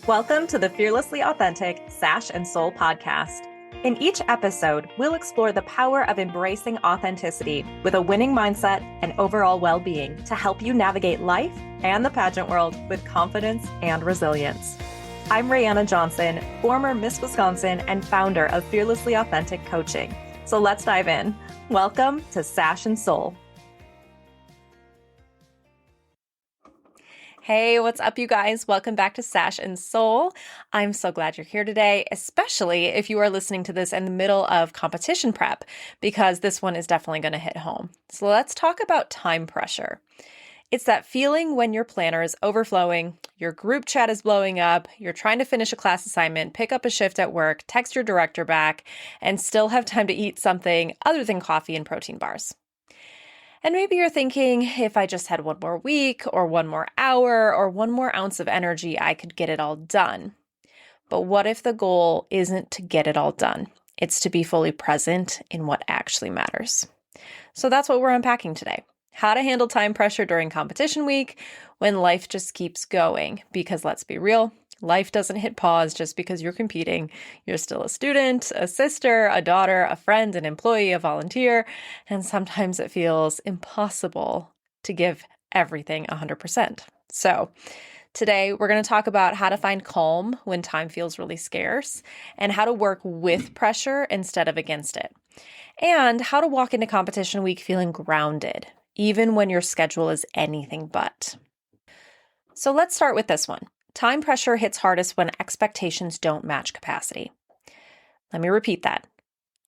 Welcome to the Fearlessly Authentic Sash and Soul podcast. In each episode, we'll explore the power of embracing authenticity with a winning mindset and overall well-being to help you navigate life and the pageant world with confidence and resilience. I'm Raeanna Johnson, former Miss Wisconsin and founder of Fearlessly Authentic Coaching. So let's dive in. Welcome to Sash and Soul. Hey, what's up, you guys? Welcome back to Sash and Soul. I'm so glad you're here today, especially if you are listening to this in the middle of competition prep, because this one is definitely going to hit home. So let's talk about time pressure. It's that feeling when your planner is overflowing, your group chat is blowing up, you're trying to finish a class assignment, pick up a shift at work, text your director back, and still have time to eat something other than coffee and protein bars. And maybe you're thinking, if I just had one more week or one more hour or one more ounce of energy, I could get it all done. But what if the goal isn't to get it all done? It's to be fully present in what actually matters. So that's what we're unpacking today. How to handle time pressure during competition week when life just keeps going. Because let's be real, life doesn't hit pause just because you're competing. You're still a student, a sister, a daughter, a friend, an employee, a volunteer, and sometimes it feels impossible to give everything 100%. So today we're going to talk about how to find calm when time feels really scarce and how to work with pressure instead of against it, and how to walk into competition week feeling grounded, even when your schedule is anything but. So let's start with this one. Time pressure hits hardest when expectations don't match capacity. Let me repeat that.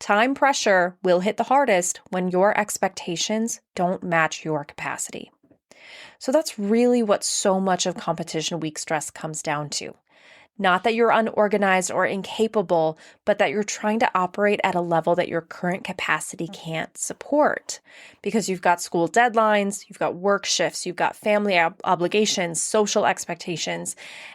Time pressure will hit the hardest when your expectations don't match your capacity. So that's really what so much of competition week stress comes down to. Not that you're unorganized or incapable, but that you're trying to operate at a level that your current capacity can't support. Because you've got school deadlines, you've got work shifts, you've got family obligations, social expectations,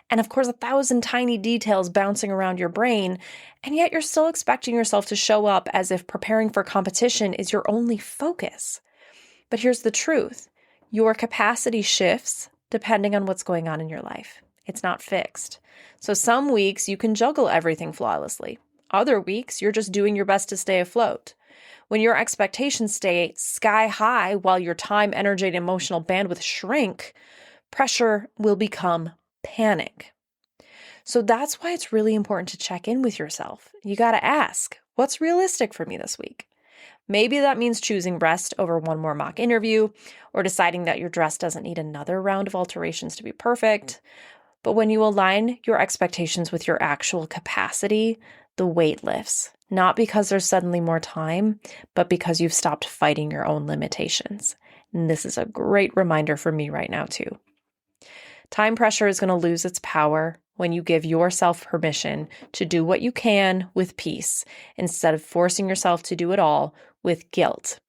and of course 1,000 tiny details bouncing around your brain, and yet you're still expecting yourself to show up as if preparing for competition is your only focus. But here's the truth. Your capacity shifts depending on what's going on in your life. It's not fixed. So some weeks you can juggle everything flawlessly. Other weeks you're just doing your best to stay afloat. When your expectations stay sky high while your time, energy, and emotional bandwidth shrink, pressure will become panic. So that's why it's really important to check in with yourself. You got to ask, what's realistic for me this week? Maybe that means choosing rest over one more mock interview, or deciding that your dress doesn't need another round of alterations to be perfect. But when you align your expectations with your actual capacity, the weight lifts, not because there's suddenly more time, but because you've stopped fighting your own limitations. And this is a great reminder for me right now too. Time pressure is going to lose its power when you give yourself permission to do what you can with peace instead of forcing yourself to do it all with guilt.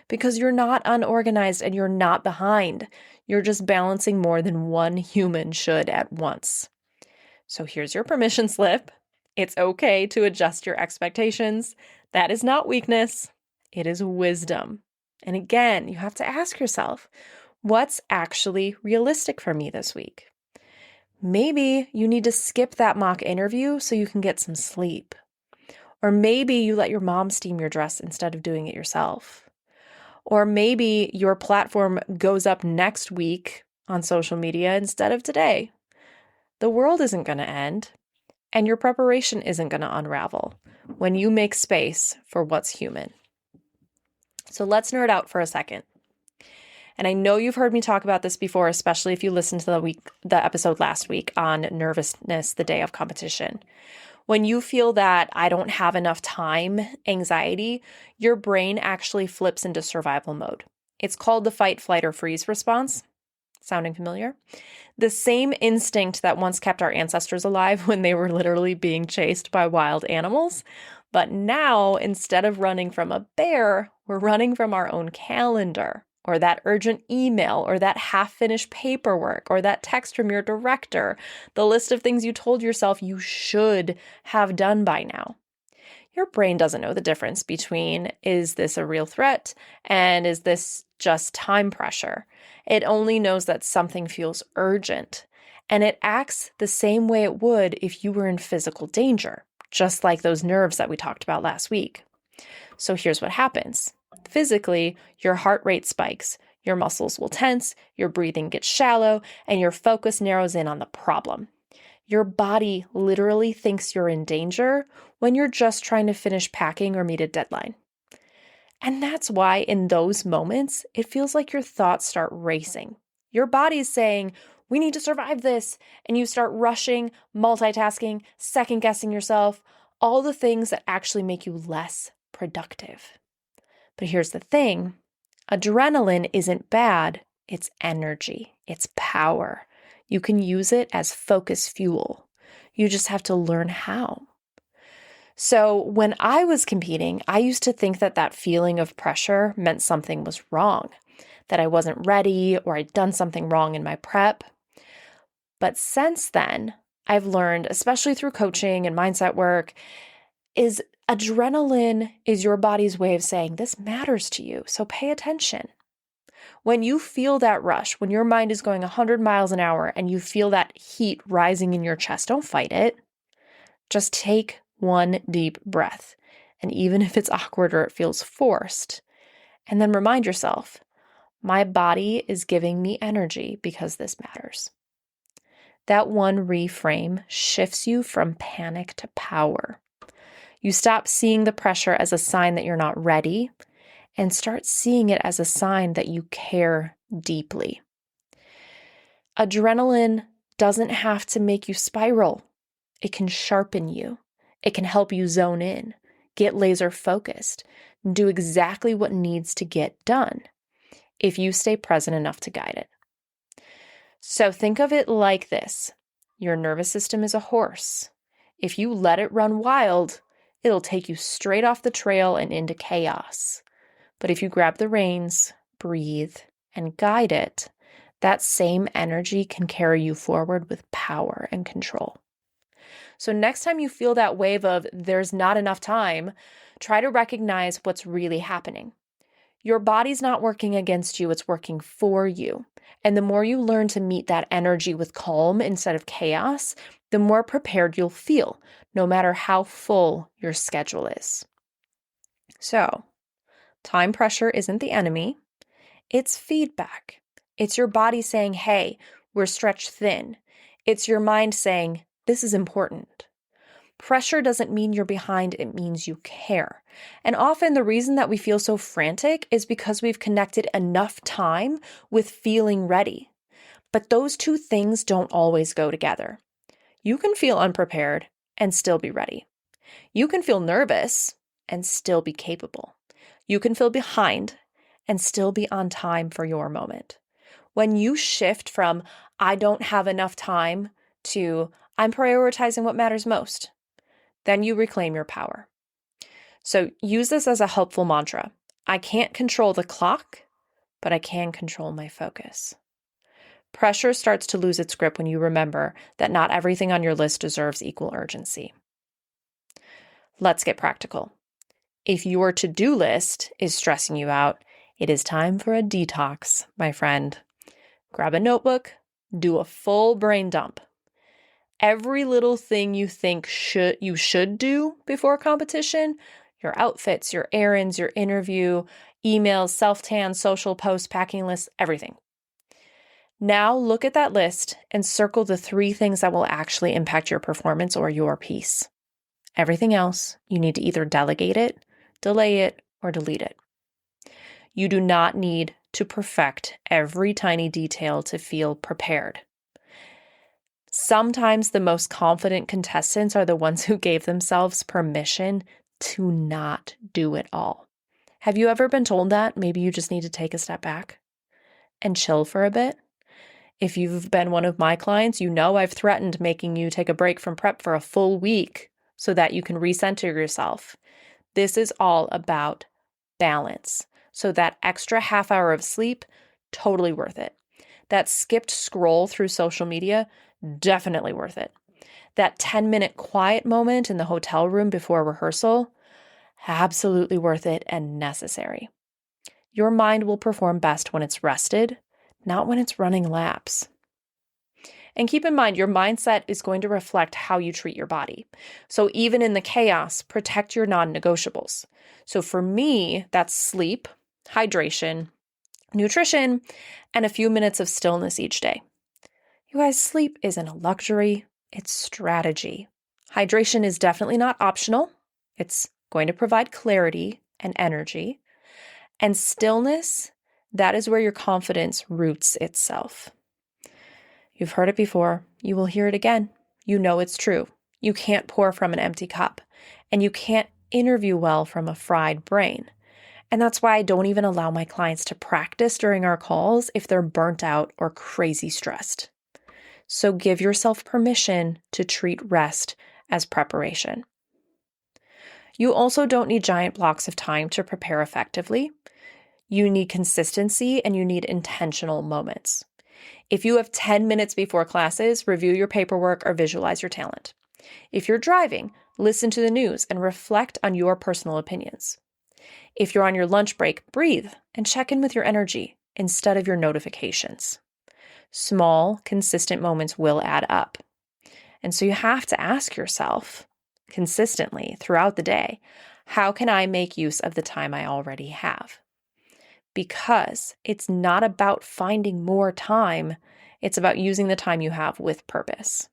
Because you're not unorganized and you're not behind. You're just balancing more than one human should at once. So here's your permission slip. It's okay to adjust your expectations. That is not weakness. It is wisdom. And again, you have to ask yourself, what's actually realistic for me this week? Maybe you need to skip that mock interview so you can get some sleep. Or maybe you let your mom steam your dress instead of doing it yourself. Or maybe your platform goes up next week on social media instead of today. The world isn't going to end, and your preparation isn't going to unravel when you make space for what's human. So let's nerd out for a second. And I know you've heard me talk about this before, especially if you listened to the episode last week on nervousness the day of competition. When you feel that I don't have enough time anxiety, your brain actually flips into survival mode. It's called the fight, flight, or freeze response. Sounding familiar? The same instinct that once kept our ancestors alive when they were literally being chased by wild animals. But now, instead of running from a bear, we're running from our own calendar, or that urgent email, or that half-finished paperwork, or that text from your director, the list of things you told yourself you should have done by now. Your brain doesn't know the difference between, is this a real threat, and is this just time pressure? It only knows that something feels urgent. And it acts the same way it would if you were in physical danger, just like those nerves that we talked about last week. So here's what happens. Physically, your heart rate spikes, your muscles will tense, your breathing gets shallow, and your focus narrows in on the problem. Your body literally thinks you're in danger when you're just trying to finish packing or meet a deadline. And that's why in those moments, it feels like your thoughts start racing. Your body's saying, we need to survive this. And you start rushing, multitasking, second guessing yourself, all the things that actually make you less productive. But here's the thing, adrenaline isn't bad, it's energy, it's power. You can use it as focus fuel. You just have to learn how. So when I was competing, I used to think that feeling of pressure meant something was wrong, that I wasn't ready or I'd done something wrong in my prep. But since then, I've learned, especially through coaching and mindset work, is adrenaline is your body's way of saying this matters to you, so pay attention. When you feel that rush, when your mind is going 100 miles an hour and you feel that heat rising in your chest, don't fight it. Just take one deep breath. And even if it's awkward or it feels forced, and then remind yourself, my body is giving me energy because this matters. That one reframe shifts you from panic to power. You stop seeing the pressure as a sign that you're not ready and start seeing it as a sign that you care deeply. Adrenaline doesn't have to make you spiral. It can sharpen you. It can help you zone in, get laser focused, and do exactly what needs to get done if you stay present enough to guide it. So think of it like this. Your nervous system is a horse. If you let it run wild, it'll take you straight off the trail and into chaos. But if you grab the reins, breathe, and guide it, that same energy can carry you forward with power and control. So next time you feel that wave of there's not enough time, try to recognize what's really happening. Your body's not working against you, it's working for you. And the more you learn to meet that energy with calm instead of chaos, the more prepared you'll feel, no matter how full your schedule is. So, time pressure isn't the enemy, it's feedback. It's your body saying, hey, we're stretched thin. It's your mind saying, this is important. Pressure doesn't mean you're behind, it means you care. And often the reason that we feel so frantic is because we've connected enough time with feeling ready. But those two things don't always go together. You can feel unprepared and still be ready. You can feel nervous and still be capable. You can feel behind and still be on time for your moment. When you shift from, I don't have enough time, to, I'm prioritizing what matters most, then you reclaim your power. So use this as a helpful mantra. I can't control the clock, but I can control my focus. Pressure starts to lose its grip when you remember that not everything on your list deserves equal urgency. Let's get practical. If your to-do list is stressing you out, it is time for a detox, my friend. Grab a notebook, do a full brain dump. Every little thing you think you should do before competition, your outfits, your errands, your interview, emails, self-tan, social posts, packing lists, everything. Now look at that list and circle the 3 things that will actually impact your performance or your peace. Everything else, you need to either delegate it, delay it, or delete it. You do not need to perfect every tiny detail to feel prepared. Sometimes the most confident contestants are the ones who gave themselves permission to not do it all. Have you ever been told that? Maybe you just need to take a step back and chill for a bit. If you've been one of my clients, you know I've threatened making you take a break from prep for a full week so that you can recenter yourself. This is all about balance. So that extra half hour of sleep, totally worth it. That skipped scroll through social media, definitely worth it. That 10-minute quiet moment in the hotel room before rehearsal, absolutely worth it and necessary. Your mind will perform best when it's rested, not when it's running laps. And keep in mind, your mindset is going to reflect how you treat your body. So even in the chaos, protect your non-negotiables. So for me, that's sleep, hydration, nutrition, and a few minutes of stillness each day. You guys, sleep isn't a luxury, it's strategy. Hydration is definitely not optional. It's going to provide clarity and energy. And stillness, that is where your confidence roots itself. You've heard it before. You will hear it again. You know it's true. You can't pour from an empty cup, and you can't interview well from a fried brain. And that's why I don't even allow my clients to practice during our calls if they're burnt out or crazy stressed. So give yourself permission to treat rest as preparation. You also don't need giant blocks of time to prepare effectively. You need consistency and you need intentional moments. If you have 10 minutes before classes, review your paperwork or visualize your talent. If you're driving, listen to the news and reflect on your personal opinions. If you're on your lunch break, breathe and check in with your energy instead of your notifications. Small, consistent moments will add up. And so you have to ask yourself consistently throughout the day, how can I make use of the time I already have? Because it's not about finding more time, it's about using the time you have with purpose.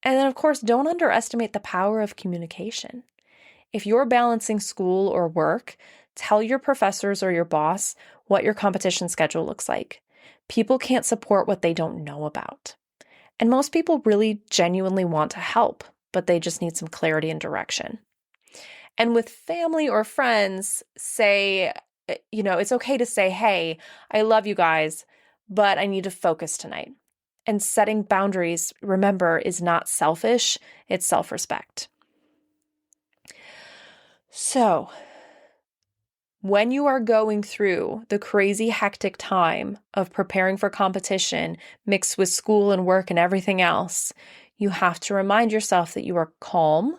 And then, of course, don't underestimate the power of communication. If you're balancing school or work, tell your professors or your boss what your competition schedule looks like. People can't support what they don't know about. And most people really genuinely want to help, but they just need some clarity and direction. And with family or friends, it's okay to say, hey, I love you guys, but I need to focus tonight. And setting boundaries, remember, is not selfish, it's self-respect. So, when you are going through the crazy hectic time of preparing for competition mixed with school and work and everything else, you have to remind yourself that you are calm,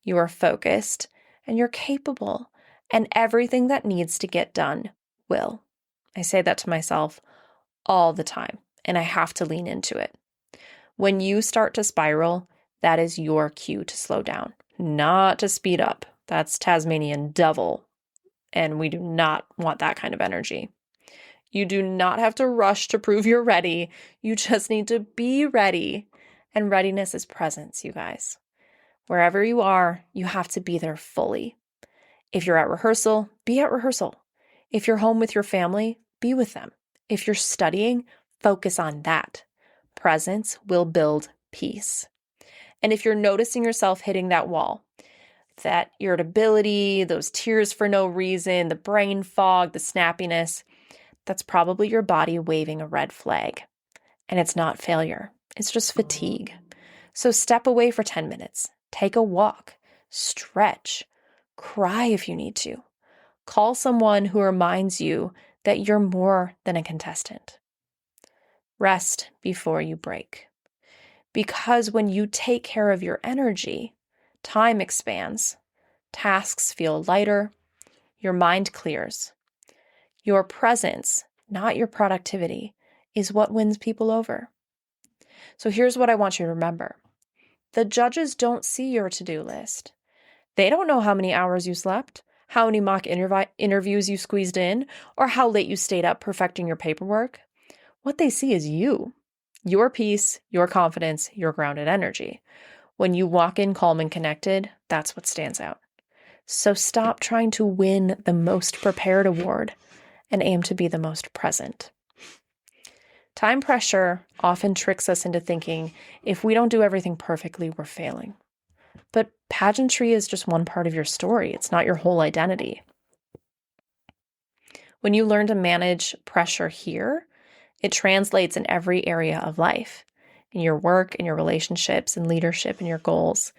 you are focused, and you're capable, and everything that needs to get done will. I say that to myself all the time, and I have to lean into it. When you start to spiral, that is your cue to slow down, not to speed up. That's Tasmanian devil. And we do not want that kind of energy. You do not have to rush to prove you're ready. You just need to be ready. And readiness is presence, you guys. Wherever you are, you have to be there fully. If you're at rehearsal, be at rehearsal. If you're home with your family, be with them. If you're studying, focus on that. Presence will build peace. And if you're noticing yourself hitting that wall, that irritability, those tears for no reason, the brain fog, the snappiness, that's probably your body waving a red flag. And it's not failure, it's just fatigue. So step away for 10 minutes, take a walk, stretch, cry if you need to. Call someone who reminds you that you're more than a contestant. Rest before you break. Because when you take care of your energy, time expands, tasks feel lighter, your mind clears. Your presence, not your productivity, is what wins people over. So here's what I want you to remember. The judges don't see your to-do list. They don't know how many hours you slept, how many mock interviews you squeezed in, or how late you stayed up perfecting your paperwork. What they see is you, your peace, your confidence, your grounded energy. When you walk in calm and connected, that's what stands out. So stop trying to win the most prepared award and aim to be the most present. Time pressure often tricks us into thinking if we don't do everything perfectly, we're failing. But pageantry is just one part of your story. It's not your whole identity. When you learn to manage pressure here, it translates in every area of life, in your work, in your relationships, in leadership, in your goals.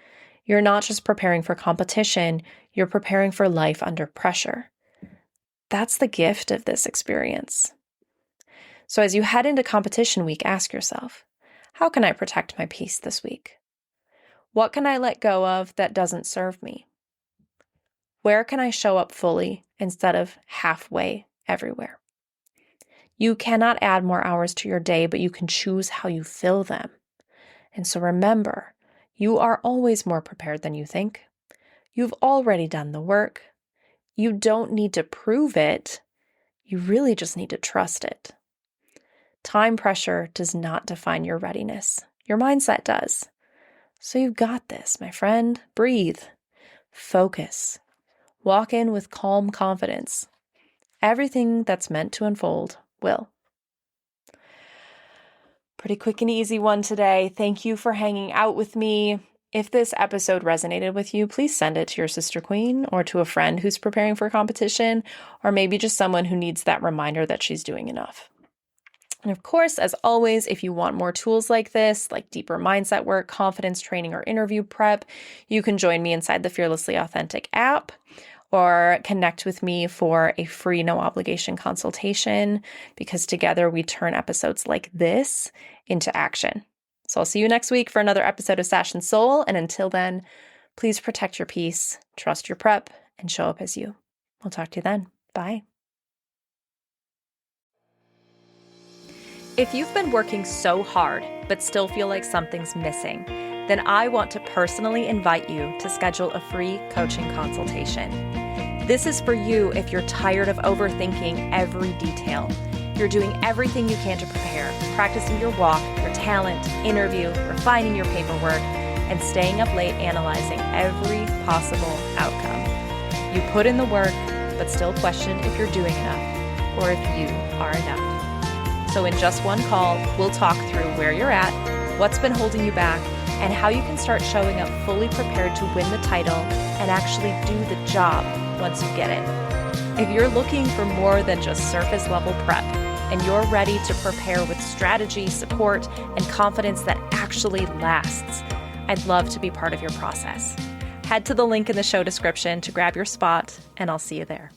You're not just preparing for competition, you're preparing for life under pressure. That's the gift of this experience. So as you head into competition week, ask yourself, how can I protect my peace this week? What can I let go of that doesn't serve me? Where can I show up fully instead of halfway everywhere? You cannot add more hours to your day, but you can choose how you fill them. And so remember, you are always more prepared than you think. You've already done the work. You don't need to prove it. You really just need to trust it. Time pressure does not define your readiness. Your mindset does. So you've got this, my friend. Breathe. Focus. Walk in with calm confidence. Everything that's meant to unfold will. Pretty quick and easy one today. Thank you for hanging out with me. If this episode resonated with you, please send it to your sister queen or to a friend who's preparing for competition, or maybe just someone who needs that reminder that she's doing enough. And of course, as always, if you want more tools like this, like deeper mindset work, confidence training, or interview prep, you can join me inside the Fearlessly Authentic app or connect with me for a free, no obligation consultation, because together we turn episodes like this into action. So I'll see you next week for another episode of Sash and Soul. And until then, please protect your peace, trust your prep, and show up as you. We'll talk to you then. Bye. If you've been working so hard but still feel like something's missing, then I want to personally invite you to schedule a free coaching consultation. This is for you if you're tired of overthinking every detail. You're doing everything you can to prepare, practicing your walk, your talent, interview, refining your paperwork, and staying up late analyzing every possible outcome. You put in the work, but still question if you're doing enough or if you are enough. So in just one call, we'll talk through where you're at, what's been holding you back, and how you can start showing up fully prepared to win the title and actually do the job once you get it. If you're looking for more than just surface level prep and you're ready to prepare with strategy, support, and confidence that actually lasts, I'd love to be part of your process. Head to the link in the show description to grab your spot, and I'll see you there.